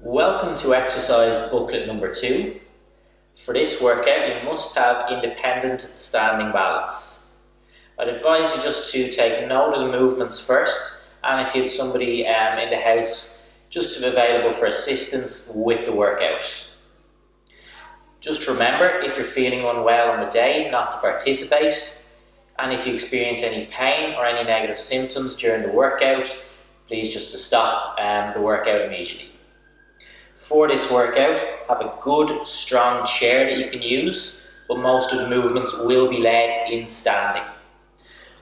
Welcome to exercise booklet number 2. For this workout you must have independent standing balance. I'd advise you just to take note of the movements first, and if you had somebody in the house, just to be available for assistance with the workout. Just remember, if you're feeling unwell on the day, not to participate, and if you experience any pain or any negative symptoms during the workout, please just to stop the workout immediately. For this workout, have a good strong chair that you can use, but most of the movements will be led in standing.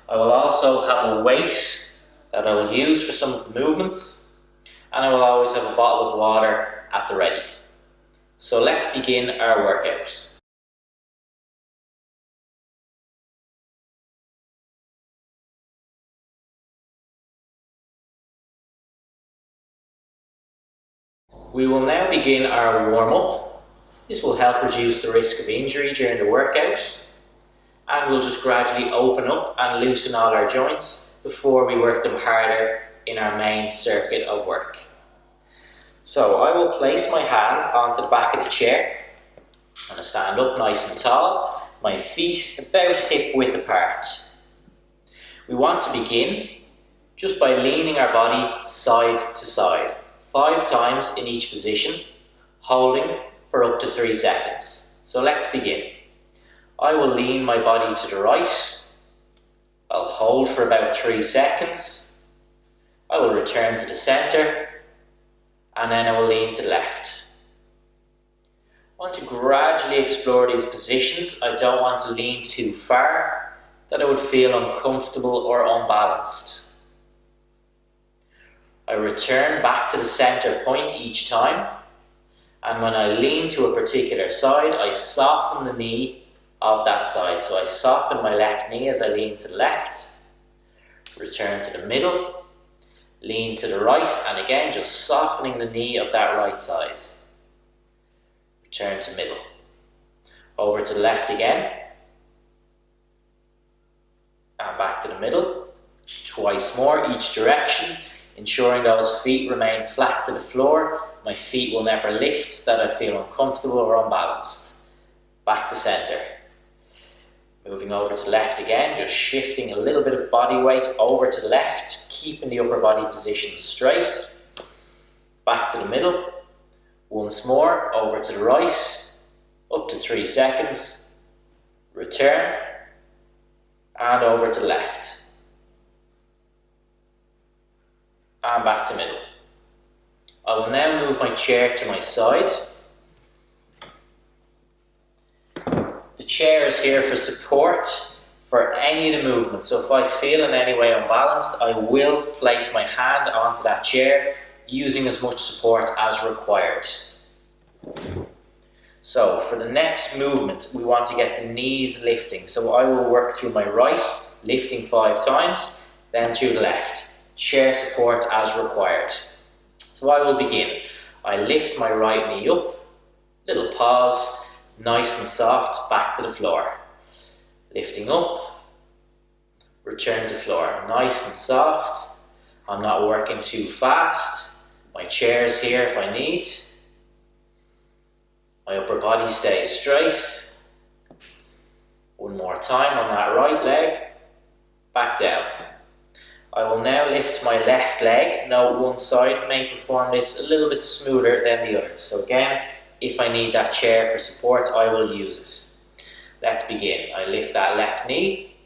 I will also have a weight that I will use for some of the movements, and I will always have a bottle of water at the ready. So let's begin our workout. We will now begin our warm-up. This will help reduce the risk of injury during the workout, and we'll just gradually open up and loosen all our joints before we work them harder in our main circuit of work. So I will place my hands onto the back of the chair. I'm going to stand up nice and tall, my feet about hip width apart. We want to begin just by leaning our body side to side, 5 times in each position, holding for up to 3 seconds. So let's begin. I will lean my body to the right. I'll hold for about 3 seconds. I will return to the centre, and then I will lean to the left. I want to gradually explore these positions. I don't want to lean too far that I would feel uncomfortable or unbalanced. I return back to the centre point each time, and when I lean to a particular side, I soften the knee of that side. So I soften my left knee as I lean to the left, return to the middle, lean to the right, and again just softening the knee of that right side. Return to middle. Over to the left again, and back to the middle. Twice more each direction, ensuring those feet remain flat to the floor. My feet will never lift that I feel uncomfortable or unbalanced. Back to centre. Moving over to the left again, just shifting a little bit of body weight over to the left, keeping the upper body position straight. Back to the middle. Once more, over to the right, up to 3 seconds. Return, and over to the left. And back to middle. I will now move my chair to my side. The chair is here for support for any of the movements. So if I feel in any way unbalanced, I will place my hand onto that chair, using as much support as required. So for the next movement, we want to get the knees lifting. So I will work through my right, lifting 5 times, then through the left. Chair support as required. So I will begin. I lift my right knee up, little pause, nice and soft, back to the floor. Lifting up, return to floor, nice and soft. I'm not working too fast. My chair is here if I need. My upper body stays straight. One more time on that right leg, back down. I will now lift my left leg. Note one side may perform this a little bit smoother than the other. So again, if I need that chair for support, I will use it. Let's begin. I lift that left knee,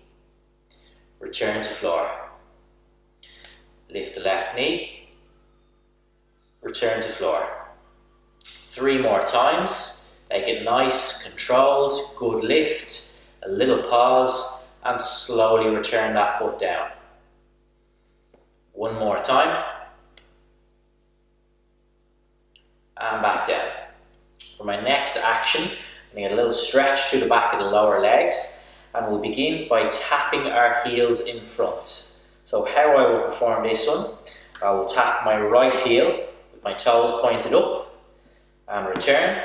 return to floor. Lift the left knee, return to floor. 3 more times. Make it nice, controlled, good lift, a little pause, and slowly return that foot down. 1 more time, and back down. For my next action, I'm going to get a little stretch through the back of the lower legs, and we'll begin by tapping our heels in front. So how I will perform this one, I will tap my right heel with my toes pointed up, and return,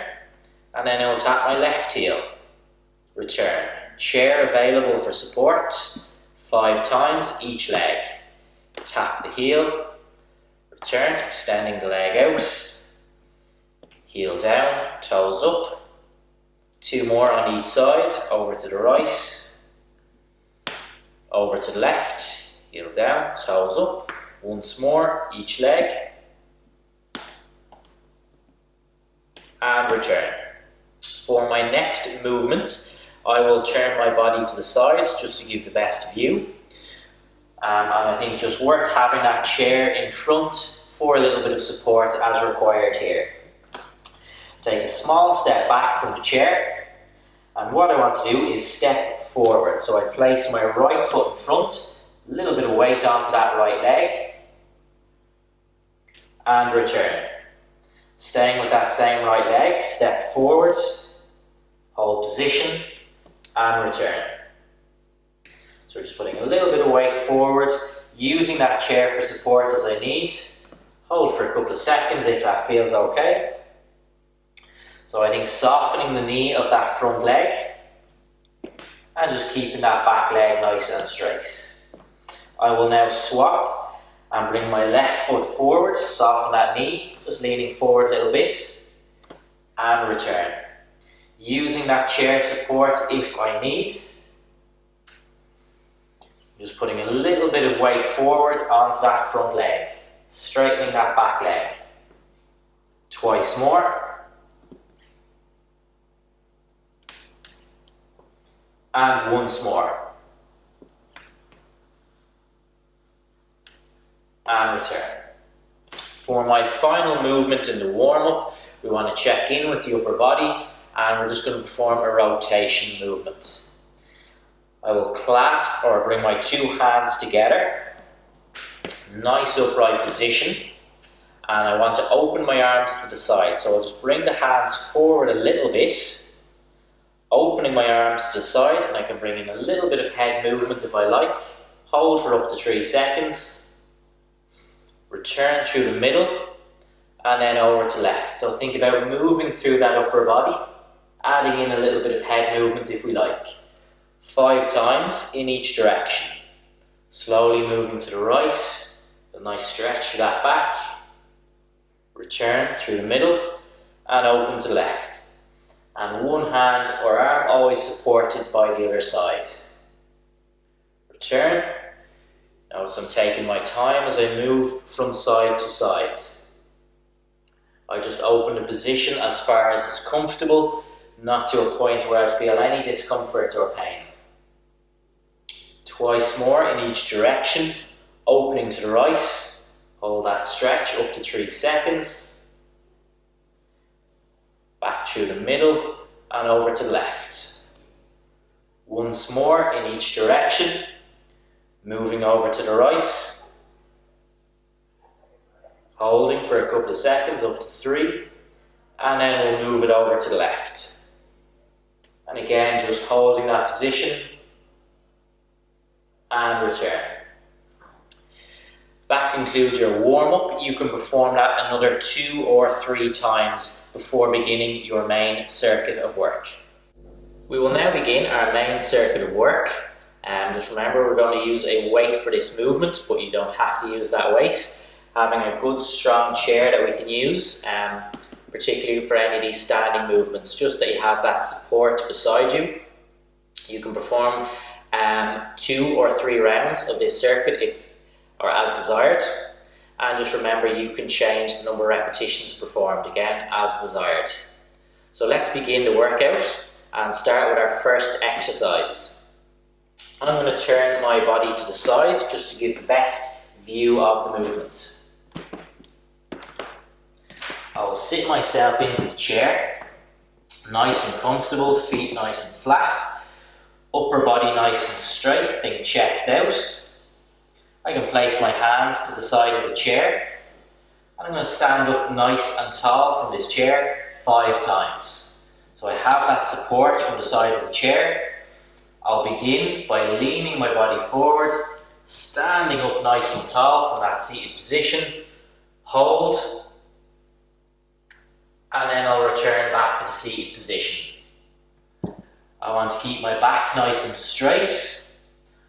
and then I will tap my left heel, return. Chair available for support, 5 times each leg. Tap the heel, return, extending the leg out, heel down, toes up. 2 more on each side, over to the right, over to the left, heel down, toes up. Once more, each leg, and return. For my next movement, I will turn my body to the sides just to give the best view. And I think just worth having that chair in front for a little bit of support as required here. Take a small step back from the chair, and what I want to do is step forward. So I place my right foot in front, a little bit of weight onto that right leg, and return. Staying with that same right leg, step forward, hold position, and return. So just putting a little bit of weight forward, using that chair for support as I need. Hold for a couple of seconds if that feels okay. So I think softening the knee of that front leg, and just keeping that back leg nice and straight. I will now swap and bring my left foot forward, soften that knee, just leaning forward a little bit, and return. Using that chair support if I need. Just putting a little bit of weight forward onto that front leg, straightening that back leg. Twice more. And once more. And return. For my final movement in the warm-up, we want to check in with the upper body, and we're just going to perform a rotation movement. I will clasp or bring my 2 hands together, nice upright position, and I want to open my arms to the side. So I'll just bring the hands forward a little bit, opening my arms to the side, and I can bring in a little bit of head movement if I like. Hold for up to 3 seconds, return through the middle, and then over to left. So think about moving through that upper body, adding in a little bit of head movement if we like. 5 times in each direction. Slowly moving to the right, a nice stretch for that back. Return through the middle and open to the left. And one hand or arm always supported by the other side. Return. Notice I'm taking my time as I move from side to side. I just open the position as far as is comfortable, not to a point where I feel any discomfort or pain. Twice more in each direction, opening to the right, hold that stretch up to 3 seconds, back through the middle and over to the left. Once more in each direction, moving over to the right, holding for a couple of seconds up to 3, and then we'll move it over to the left. And again, just holding that position, and return. That concludes your warm-up. You can perform that another 2 or 3 times before beginning your main circuit of work. We will now begin our main circuit of work. Just remember, we're going to use a weight for this movement, but you don't have to use that weight. Having a good strong chair that we can use, particularly for any of these standing movements, just that you have that support beside you. You can perform 2 or 3 rounds of this circuit or as desired, and just remember you can change the number of repetitions performed again as desired. So let's begin the workout and start with our first exercise. I'm going to turn my body to the side just to give the best view of the movement. I will sit myself into the chair, nice and comfortable, feet nice and flat. Upper body nice and straight, think chest out. I can place my hands to the side of the chair. And I'm going to stand up nice and tall from this chair 5 times. So I have that support from the side of the chair. I'll begin by leaning my body forward, standing up nice and tall from that seated position. Hold. And then I'll return back to the seated position. I want to keep my back nice and straight.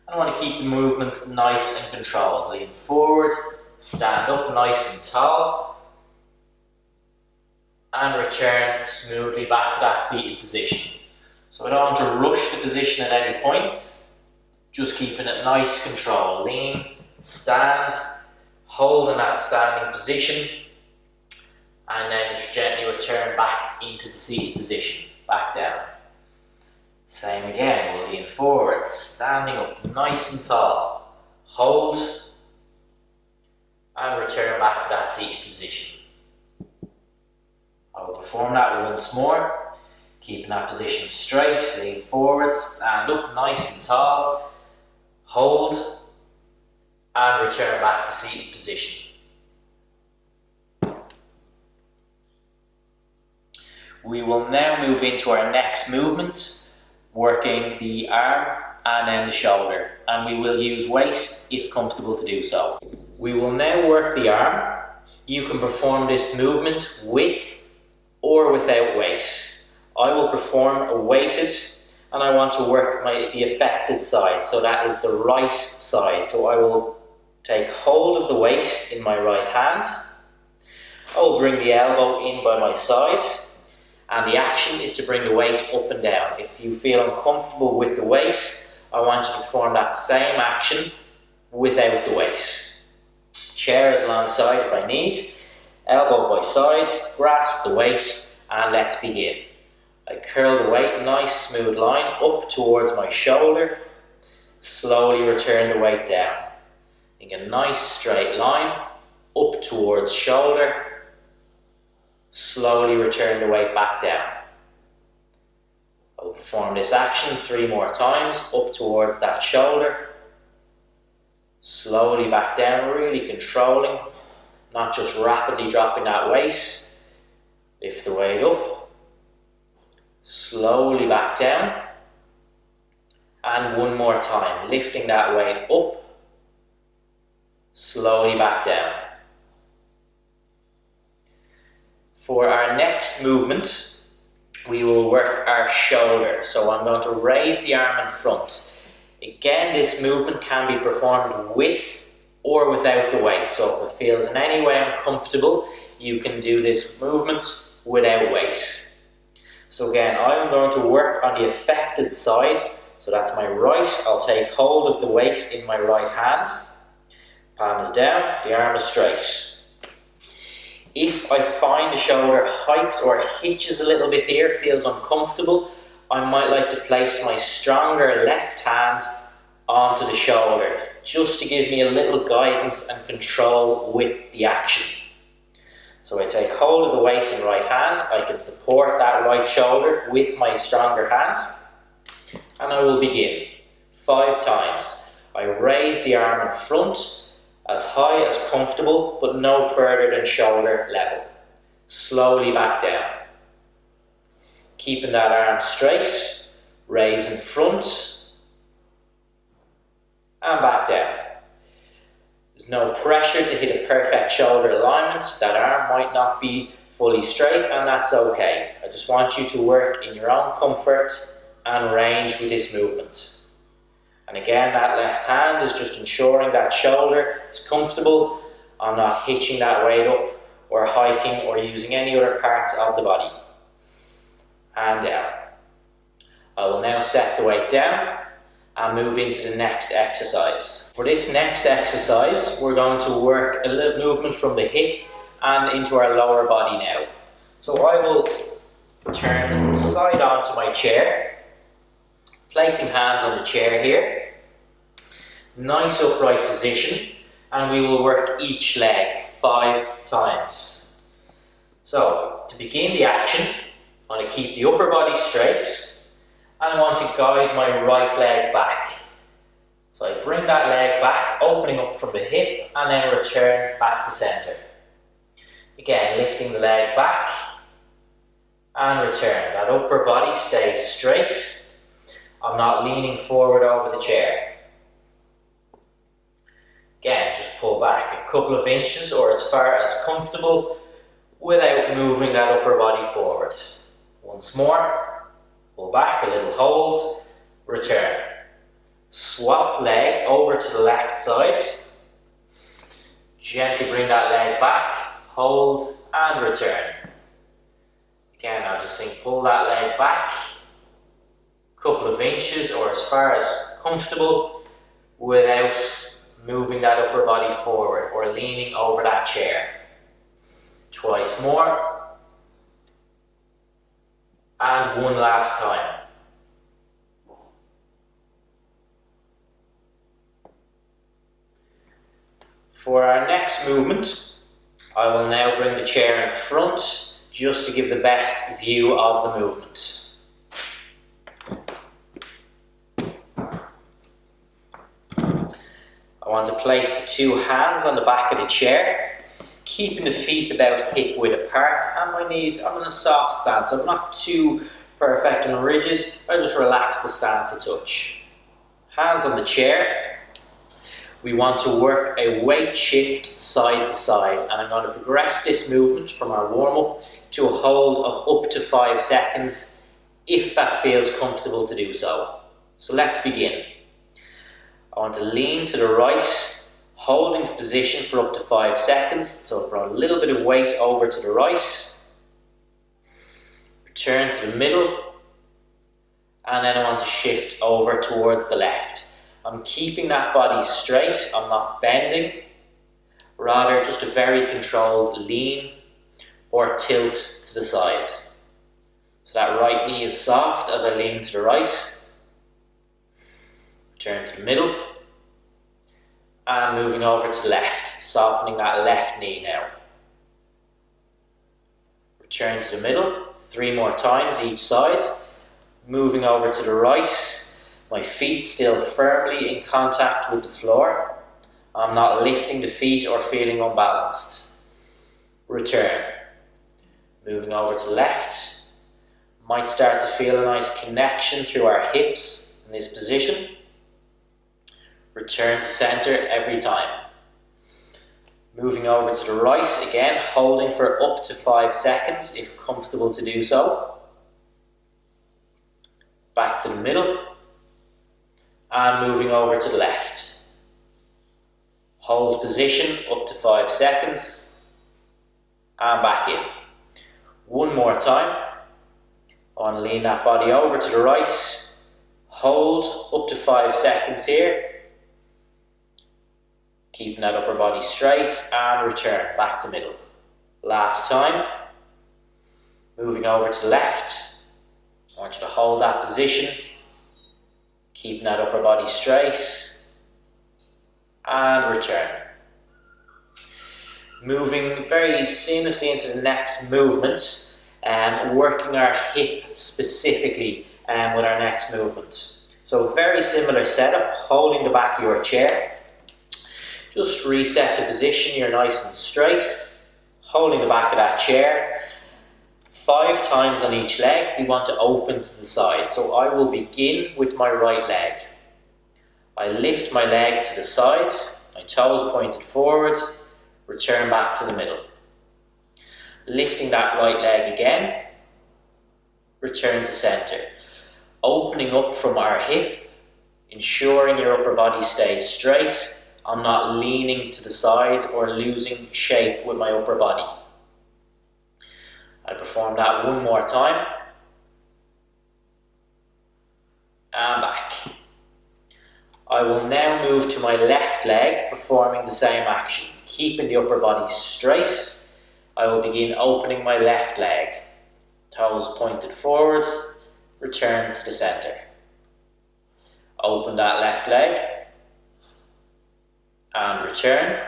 I want to keep the movement nice and controlled. Lean forward, stand up nice and tall, and return smoothly back to that seated position. So I don't want to rush the position at any point, just keeping it nice control. Lean, stand, hold in that standing position, and then just gently return back into the seated position, back down. Same again, we'll lean forward, standing up nice and tall, hold, and return back to that seated position. I will perform that once more, keeping that position straight, lean forward, stand up nice and tall, hold, and return back to seated position. We will now move into our next movement, working the arm and then the shoulder, and we will use weight if comfortable to do so. We will now work the arm. You can perform this movement with or without weight. I will perform a weighted, and I want to work the affected side, so that is the right side. So I will take hold of the weight in my right hand. I will bring the elbow in by my side, and the action is to bring the weight up and down. If you feel uncomfortable with the weight, I want you to perform that same action without the weight. Chair is alongside if I need, elbow by side, grasp the weight, and let's begin. I curl the weight, nice smooth line up towards my shoulder, slowly return the weight down. Make a nice straight line up towards shoulder, slowly return the weight back down. I will perform this action 3 more times, up towards that shoulder, slowly back down, really controlling, not just rapidly dropping that weight. Lift the weight up, slowly back down, and 1 more time, lifting that weight up, slowly back down. For our next movement, we will work our shoulder. So I'm going to raise the arm in front. Again, this movement can be performed with or without the weight. So if it feels in any way uncomfortable, you can do this movement without weight. So again, I'm going to work on the affected side. So that's my right. I'll take hold of the weight in my right hand. Palm is down, the arm is straight. If I find the shoulder hikes or hitches a little bit here, feels uncomfortable, I might like to place my stronger left hand onto the shoulder, just to give me a little guidance and control with the action. So I take hold of the weight in right hand, I can support that right shoulder with my stronger hand, and I will begin 5 times. I raise the arm in front, as high as comfortable, but no further than shoulder level. Slowly back down. Keeping that arm straight, raise in front, and back down. There's no pressure to hit a perfect shoulder alignment. That arm might not be fully straight, and that's okay. I just want you to work in your own comfort and range with this movement. And again, that left hand is just ensuring that shoulder is comfortable. I'm not hitching that weight up or hiking or using any other parts of the body. And down. I will now set the weight down and move into the next exercise. For this next exercise, we're going to work a little movement from the hip and into our lower body now. So I will turn side onto my chair, placing hands on the chair here. Nice upright position, and we will work each leg 5 times. So, to begin the action, I want to keep the upper body straight, and I want to guide my right leg back. So I bring that leg back, opening up from the hip, and then return back to centre. Again, lifting the leg back, and return. That upper body stays straight. I'm not leaning forward over the chair. Again, just pull back a couple of inches or as far as comfortable without moving that upper body forward. Once more, pull back a little, hold, return. Swap leg over to the left side. Gently bring that leg back, hold and return. Again, I'll just think, pull that leg back a couple of inches or as far as comfortable without moving that upper body forward or leaning over that chair. Twice more. And one last time. For our next movement, I will now bring the chair in front just to give the best view of the movement. I want to place the two hands on the back of the chair, keeping the feet about hip width apart and my knees. I'm in a soft stance. I'm not too perfect and rigid. I just relax the stance a touch. Hands on the chair. We want to work a weight shift side to side, and I'm going to progress this movement from our warm-up to a hold of up to 5 seconds if that feels comfortable to do so. So let's begin. I want to lean to the right, holding the position for up to 5 seconds. So I'll bring a little bit of weight over to the right, return to the middle, and then I want to shift over towards the left. I'm keeping that body straight, I'm not bending, rather just a very controlled lean or tilt to the sides. So that right knee is soft as I lean to the right, return to the middle, and moving over to the left, softening that left knee now. Return to the middle, 3 more times each side, moving over to the right. My feet still firmly in contact with the floor. I'm not lifting the feet or feeling unbalanced. Return. Moving over to the left. Might start to feel a nice connection through our hips in this position. Return to center every time. Moving over to the right, again holding for up to 5 seconds if comfortable to do so. Back to the middle. And moving over to the left. Hold position up to 5 seconds. And back in. One more time. I want to lean that body over to the right. Hold up to 5 seconds here. Keeping that upper body straight and return back to middle. Last time. Moving over to the left. I want you to hold that position. Keeping that upper body straight and return. Moving very seamlessly into the next movement, working our hip specifically with our next movement. So very similar setup, holding the back of your chair. Just reset the position, you're nice and straight, holding the back of that chair. 5 times on each leg, we want to open to the side. So I will begin with my right leg. I lift my leg to the side, my toes pointed forward, return back to the middle. Lifting that right leg again, return to center. Opening up from our hip, ensuring your upper body stays straight. I'm not leaning to the side or losing shape with my upper body. I perform that one more time. And back. I will now move to my left leg, performing the same action. Keeping the upper body straight, I will begin opening my left leg. Toes pointed forward, return to the center. Open that left leg. And return.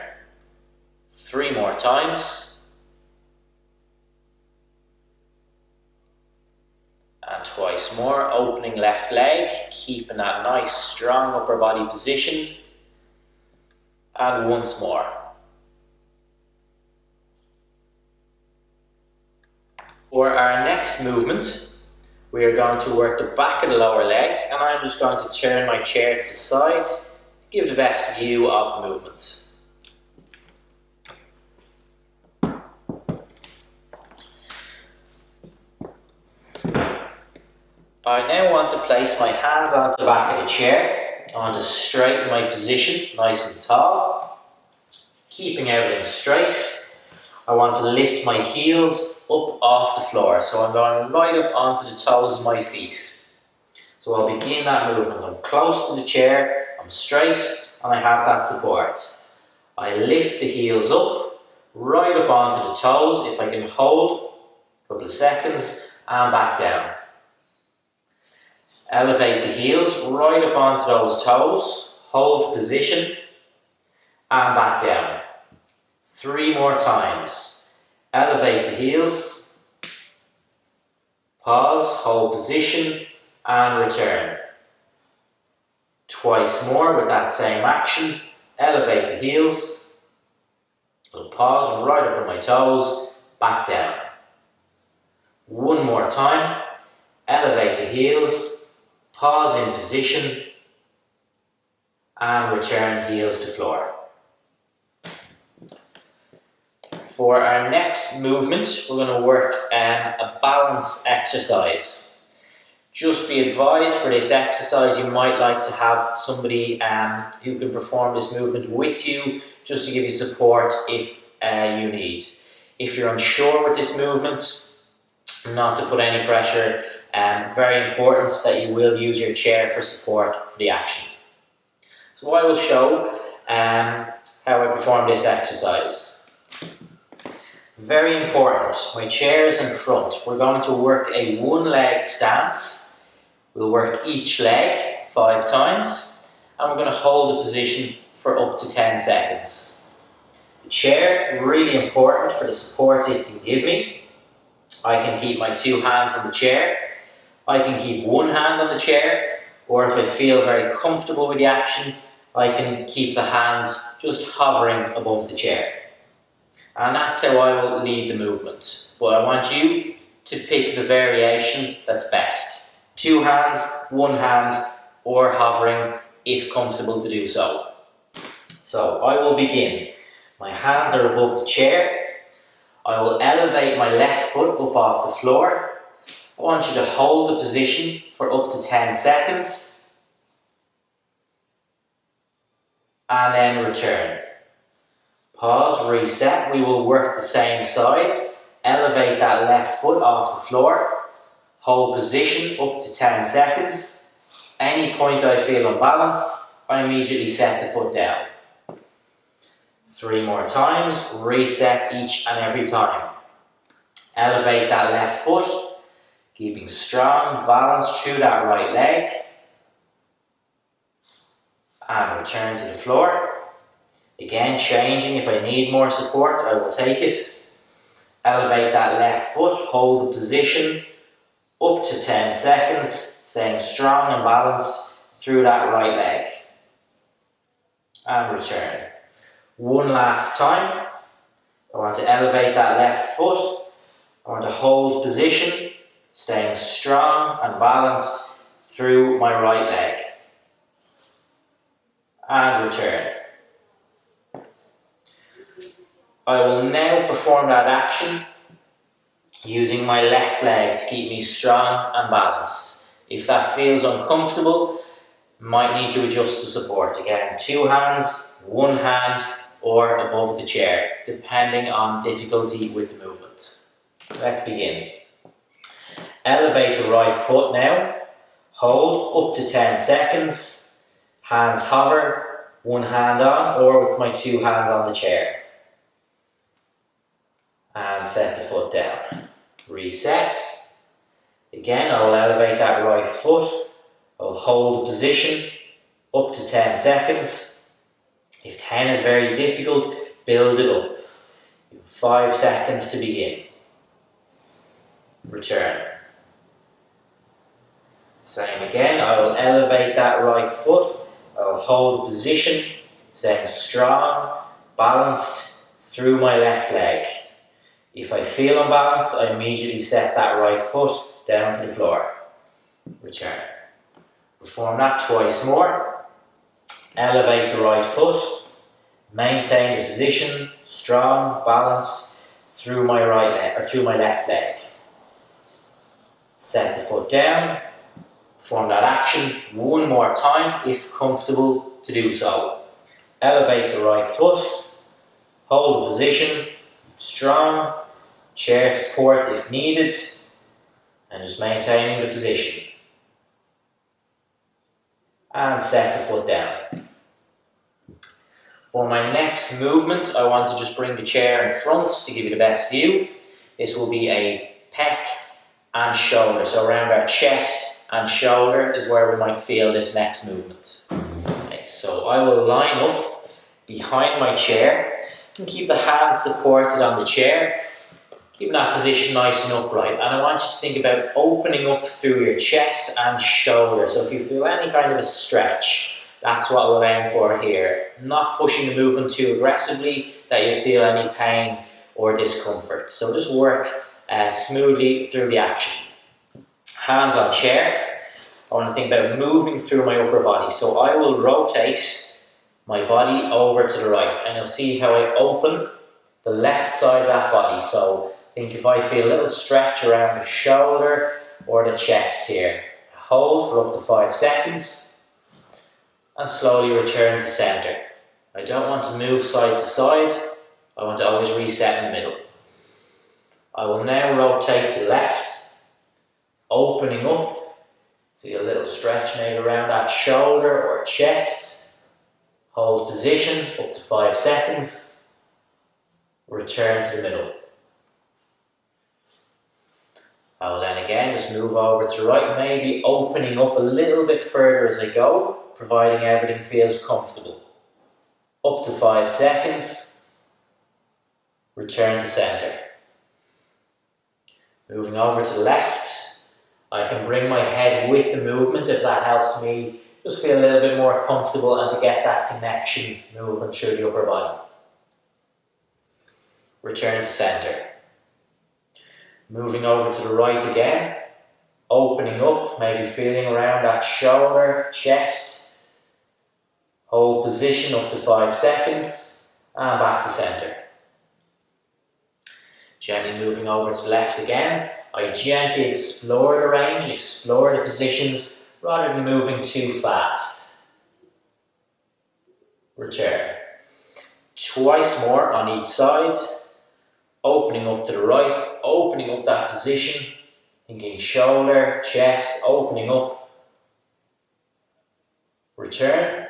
3 more times. And twice more, opening left leg, keeping that nice strong upper body position. And once more. For our next movement, we are going to work the back of the lower legs, and I'm just going to turn my chair to the side to give the best view of the movement. I now want to place my hands onto the back of the chair. I want to straighten my position nice and tall, keeping everything straight. I want to lift my heels up off the floor. So I'm going right up onto the toes of my feet. So I'll begin that movement. I'm close to the chair, I'm straight, and I have that support. I lift the heels up, right up onto the toes, if I can hold a couple of seconds, and back down. Elevate the heels right up onto those toes, hold position, and back down. 3 more times. Elevate the heels, pause, hold position, and return. Twice more with that same action. Elevate the heels, little pause, right up on my toes, back down. 1 more time. Elevate the heels, pause in position, and return heels to floor. For our next movement, we're going to work a balance exercise. Just be advised, for this exercise you might like to have somebody who can perform this movement with you, just to give you support if you need. If you're unsure with this movement, not to put any pressure, very important that you will use your chair for support for the action. So I will show how I perform this exercise. Very important, my chair is in front. We're going to work a 1-leg stance. We'll work each leg 5 times, and we're going to hold the position for up to 10 seconds. The chair, really important for the support it can give me. I can keep my 2 hands on the chair. I can keep 1 hand on the chair, or if I feel very comfortable with the action, I can keep the hands just hovering above the chair. And that's how I will lead the movement. But I want you to pick the variation that's best. 2 hands, 1 hand, or hovering if comfortable to do so. So I will begin. My hands are above the chair. I will elevate my left foot up off the floor. I want you to hold the position for up to 10 seconds. And then return. Pause, reset. We will work the same side. Elevate that left foot off the floor. Hold position up to 10 seconds. Any point I feel unbalanced, I immediately set the foot down. 3 more times. Reset each and every time. Elevate that left foot. Keeping strong, balance through that right leg. And return to the floor. Again, changing. If I need more support, I will take it. Elevate that left foot, hold the position up to 10 seconds, staying strong and balanced through that right leg. And return. 1 last time. I want to elevate that left foot. I want to hold position, staying strong and balanced through my right leg. And return. I will now perform that action using my left leg to keep me strong and balanced. If that feels uncomfortable, might need to adjust the support. Again, 2 hands, 1 hand, or above the chair, depending on difficulty with the movement. Let's begin. Elevate the right foot now. Hold up to 10 seconds. Hands hover, 1 hand on, or with my 2 hands on the chair. And set the foot down. Reset. Again, I will elevate that right foot. I will hold the position up to 10 seconds. If 10 is very difficult, build it up. 5 seconds to begin. Return. Same again, I will elevate that right foot. I will hold the position, staying strong, balanced through my left leg. If I feel unbalanced, I immediately set that right foot down to the floor. Return. Perform that twice more. Elevate the right foot. Maintain the position, strong, balanced through my right leg, or through my left leg. Set the foot down. Perform that action 1 more time if comfortable to do so. Elevate the right foot. Hold the position. Strong, chair support if needed, and just maintaining the position. And set the foot down. For my next movement, I want to just bring the chair in front to give you the best view. This will be a pec and shoulder, so around our chest and shoulder is where we might feel this next movement. Okay, so I will line up behind my chair and keep the hands supported on the chair, keeping that position nice and upright. And I want you to think about opening up through your chest and shoulder. So if you feel any kind of a stretch, that's what we'll aim for here. Not pushing the movement too aggressively that you feel any pain or discomfort. So just work smoothly through the action. Hands on chair. I want to think about moving through my upper body. So I will rotate my body over to the right, and you'll see how I open the left side of that body. So think if I feel a little stretch around the shoulder or the chest here. Hold for up to 5 seconds and slowly return to center. I don't want to move side to side. I want to always reset in the middle. I will now rotate to left, opening up. See a little stretch maybe around that shoulder or chest. Hold position up to 5 seconds. Return to the middle. I will then again just move over to the right, maybe opening up a little bit further as I go, providing everything feels comfortable. Up to 5 seconds. Return to center. Moving over to the left, I can bring my head with the movement if that helps me just feel a little bit more comfortable and to get that connection movement through the upper body. Return to center. Moving over to the right again, opening up, maybe feeling around that shoulder, chest. Hold position up to 5 seconds and back to center. Gently moving over to the left again, I gently explore the range, explore the positions rather than moving too fast. Return. Twice more on each side. Opening up to the right, opening up that position, thinking shoulder, chest, opening up. Return.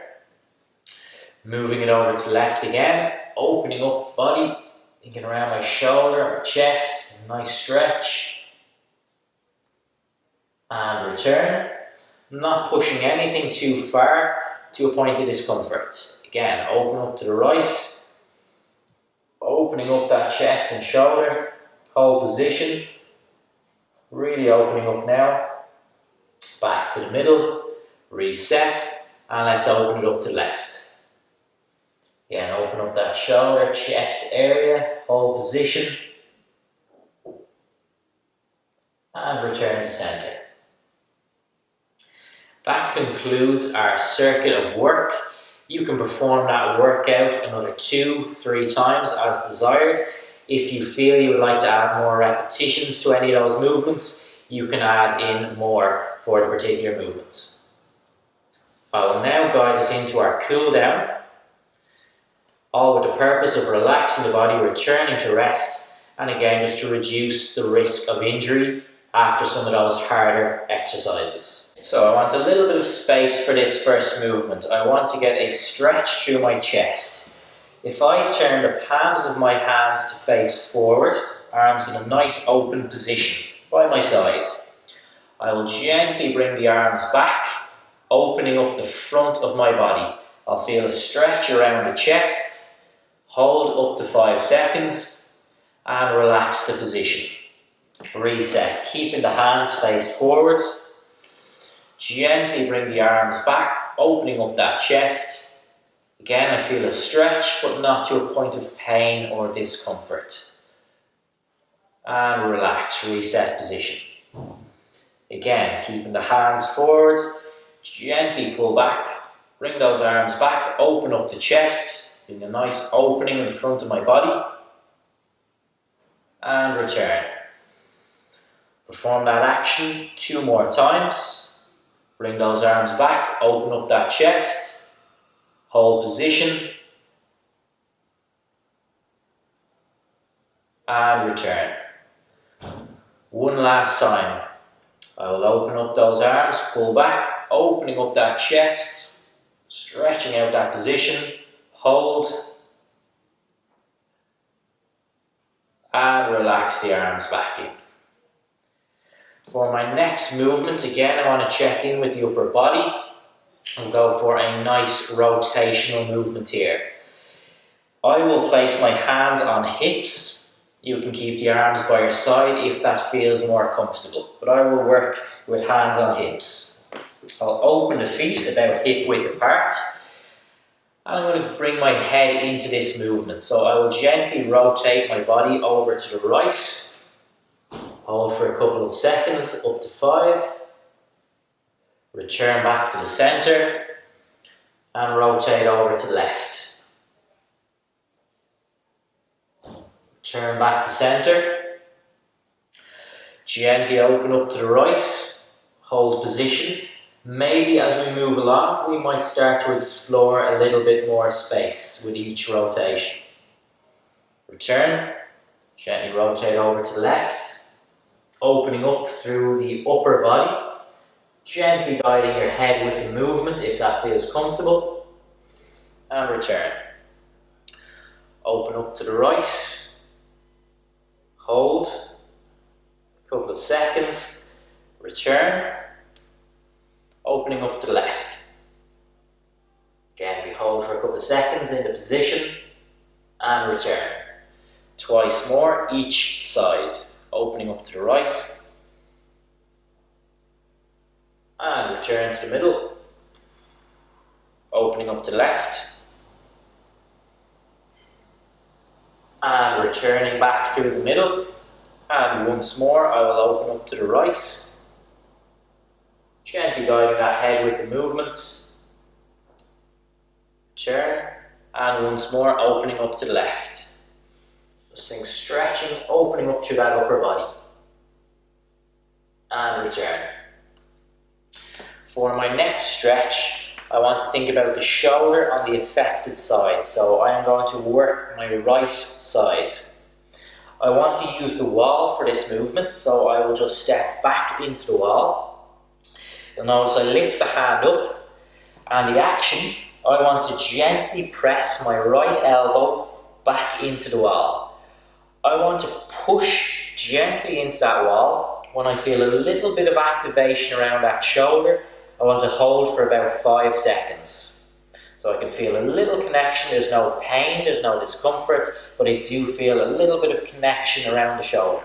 Moving it over to left again, opening up the body, thinking around my shoulder, my chest, nice stretch. And return. Not pushing anything too far to a point of discomfort. Again, open up to the right. Opening up that chest and shoulder. Hold position. Really opening up now. Back to the middle. Reset. And let's open it up to left. Again, open up that shoulder, chest area. Hold position. And return to center. That concludes our circuit of work. You can perform that workout another 2-3 times as desired. If you feel you would like to add more repetitions to any of those movements, you can add in more for the particular movements. I will now guide us into our cool down, all with the purpose of relaxing the body, returning to rest, and again just to reduce the risk of injury after some of those harder exercises. So I want a little bit of space for this first movement. I want to get a stretch through my chest. If I turn the palms of my hands to face forward, arms in a nice open position by my side, I will gently bring the arms back, opening up the front of my body. I'll feel a stretch around the chest, hold up to 5 seconds, and relax the position. Reset, keeping the hands faced forward. Gently bring the arms back, opening up that chest. Again, I feel a stretch, but not to a point of pain or discomfort. And relax, reset position. Again, keeping the hands forward, gently pull back, bring those arms back, open up the chest, in a nice opening in the front of my body. And return. Perform that action 2 more times. Bring those arms back, open up that chest, hold position, and return. One last time. I will open up those arms, pull back, opening up that chest, stretching out that position, hold, and relax the arms back in. For my next movement, again, I want to check in with the upper body and go for a nice rotational movement here. I will place my hands on hips. You can keep the arms by your side if that feels more comfortable, but I will work with hands on hips. I'll open the feet about hip width apart, and I'm going to bring my head into this movement. So I will gently rotate my body over to the right. Hold for a couple of seconds, up to 5. Return back to the center and rotate over to the left. Turn back to center. Gently open up to the right. Hold position. Maybe as we move along, we might start to explore a little bit more space with each rotation. Return. Gently rotate over to the left. Opening up through the upper body, gently guiding your head with the movement if that feels comfortable, and return. Open up to the right, hold, a couple of seconds, return, opening up to the left. Again, we hold for a couple of seconds in the position, and return. Twice more each side. Opening up to the right and return to the middle, opening up to the left and returning back through the middle, and once more I will open up to the right, gently guiding that head with the movement, turn, and once more opening up to the left. Just think stretching, opening up through that upper body. And return. For my next stretch, I want to think about the shoulder on the affected side. So I am going to work my right side. I want to use the wall for this movement, so I will just step back into the wall. You'll notice I lift the hand up, and the action, I want to gently press my right elbow back into the wall. I want to push gently into that wall. When I feel a little bit of activation around that shoulder, I want to hold for about 5 seconds. So I can feel a little connection. There's no pain, there's no discomfort, but I do feel a little bit of connection around the shoulder.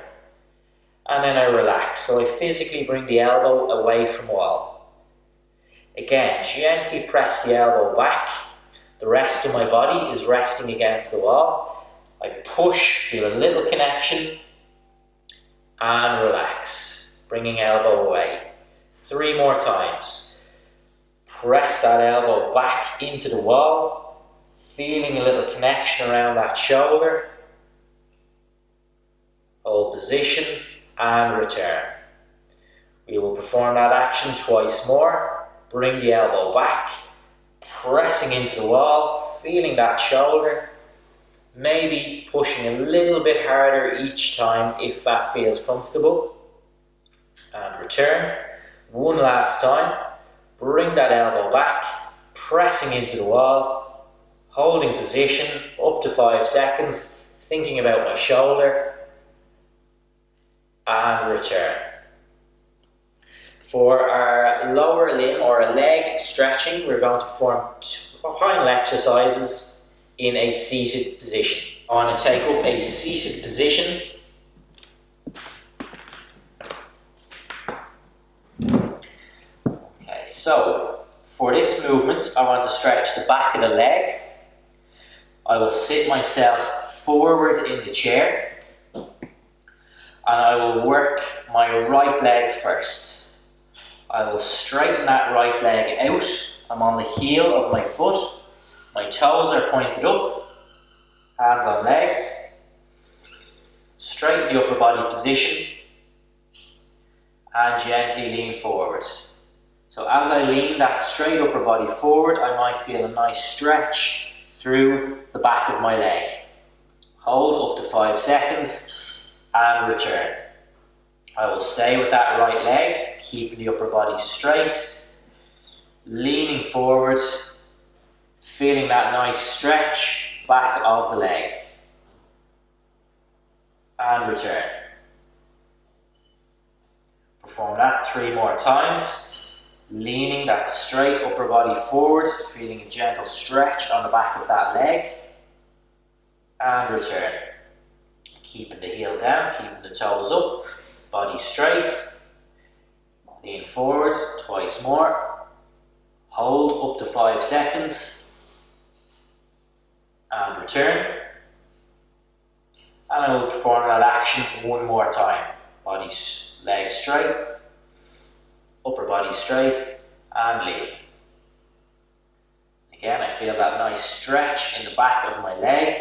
And then I relax. So I physically bring the elbow away from wall. Again, gently press the elbow back. The rest of my body is resting against the wall. I push, feel a little connection, and relax, bringing elbow away. 3 more times. Press that elbow back into the wall, feeling a little connection around that shoulder. Hold position and return. We will perform that action twice more. Bring the elbow back, pressing into the wall, feeling that shoulder. Maybe pushing a little bit harder each time if that feels comfortable. And return. One last time. Bring that elbow back, pressing into the wall, holding position up to 5 seconds, thinking about my shoulder, and return. For our lower limb or leg stretching, we're going to perform hind exercises in a seated position. I want to take up a seated position. Okay, so for this movement, I want to stretch the back of the leg. I will sit myself forward in the chair, and I will work my right leg first. I will straighten that right leg out. I'm on the heel of my foot. My toes are pointed up, hands on legs. Straighten the upper body position and gently lean forward. So as I lean that straight upper body forward, I might feel a nice stretch through the back of my leg. Hold up to 5 seconds and return. I will stay with that right leg, keeping the upper body straight, leaning forward, feeling that nice stretch back of the leg. And return. Perform that 3 more times, leaning that straight upper body forward, feeling a gentle stretch on the back of that leg. And return. Keeping the heel down, keeping the toes up, body straight. Lean forward, twice more. Hold up to 5 seconds. And return. And I will perform that action 1 more time. Legs straight, upper body straight, and lean. Again, I feel that nice stretch in the back of my leg.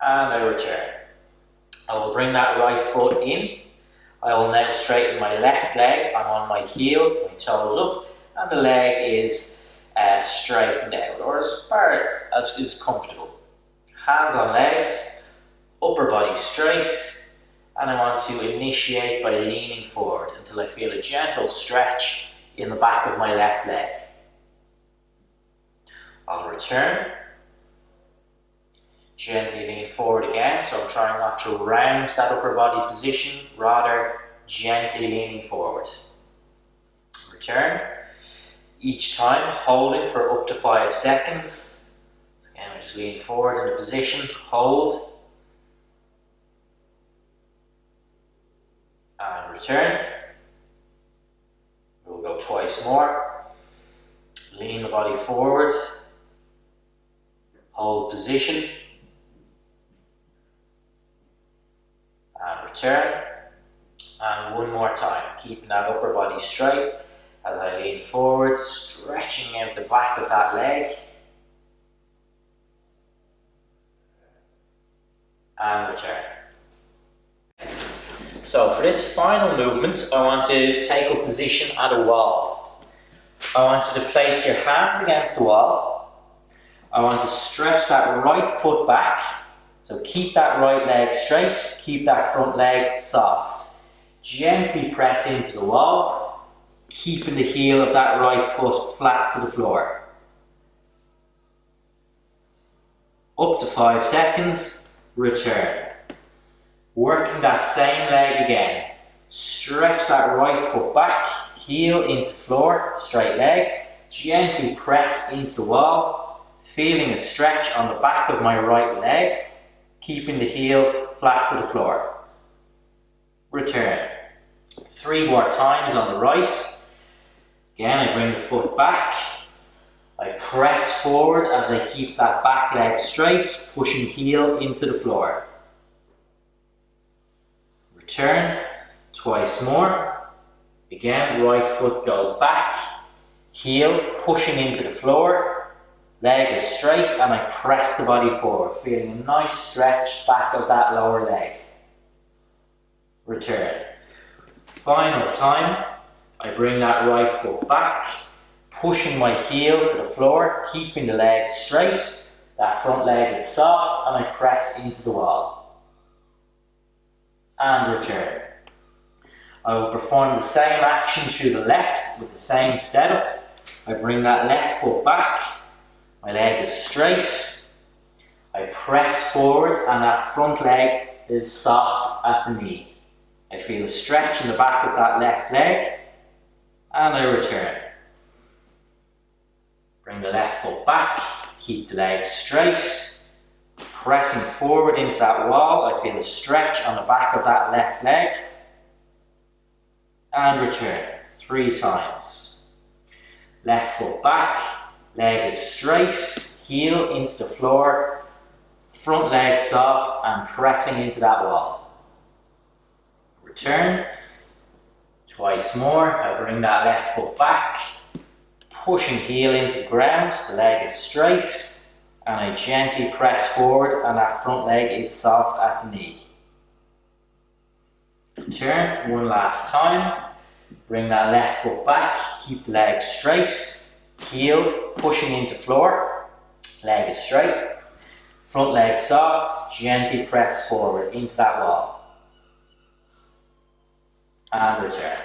And I return. I will bring that right foot in. I will now straighten my left leg. I'm on my heel, my toes up, and the leg is straightened out, or as far as is comfortable. Hands on legs, upper body straight, and I want to initiate by leaning forward until I feel a gentle stretch in the back of my left leg. I'll return. Gently lean forward again, so I'm trying not to round that upper body position, rather gently leaning forward. Return. Each time holding for up to 5 seconds. So again, I just lean forward in the position, hold, and return. We'll go twice more. Lean the body forward, hold position, and return. And 1 more time, keeping that upper body straight as I lean forward, stretching out the back of that leg. And return. So for this final movement, I want to take up position at a wall. I want you to place your hands against the wall. I want to stretch that right foot back. So keep that right leg straight, keep that front leg soft. Gently press into the wall, keeping the heel of that right foot flat to the floor. Up to 5 seconds, return. Working that same leg again. Stretch that right foot back, heel into floor, straight leg. Gently press into the wall, feeling a stretch on the back of my right leg, keeping the heel flat to the floor. Return. 3 more times on the right. Again, I bring the foot back. I press forward as I keep that back leg straight, pushing heel into the floor. Return. Twice more. Again, right foot goes back. Heel pushing into the floor. Leg is straight and I press the body forward, feeling a nice stretch back of that lower leg. Return. Final time, I bring that right foot back, pushing my heel to the floor, keeping the leg straight. That front leg is soft and I press into the wall. And return. I will perform the same action to the left with the same setup. I bring that left foot back, my leg is straight. I press forward and that front leg is soft at the knee. I feel a stretch in the back of that left leg and I return. Bring the left foot back, keep the leg straight, pressing forward into that wall. I feel a stretch on the back of that left leg and return 3 times. Left foot back, leg is straight, heel into the floor, front leg soft and pressing into that wall. Return. Twice more. I bring that left foot back, pushing heel into ground, the leg is straight, and I gently press forward and that front leg is soft at the knee. Return. 1 last time. Bring that left foot back, keep the leg straight, heel pushing into floor, leg is straight. Front leg soft, gently press forward into that wall. And return.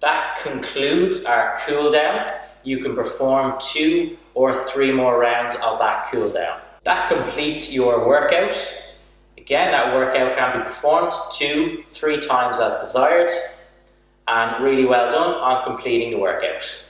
That concludes our cool down. You can perform 2 or 3 more rounds of that cool down. That completes your workout. Again, that workout can be performed 2-3 times as desired, and really well done on completing the workout.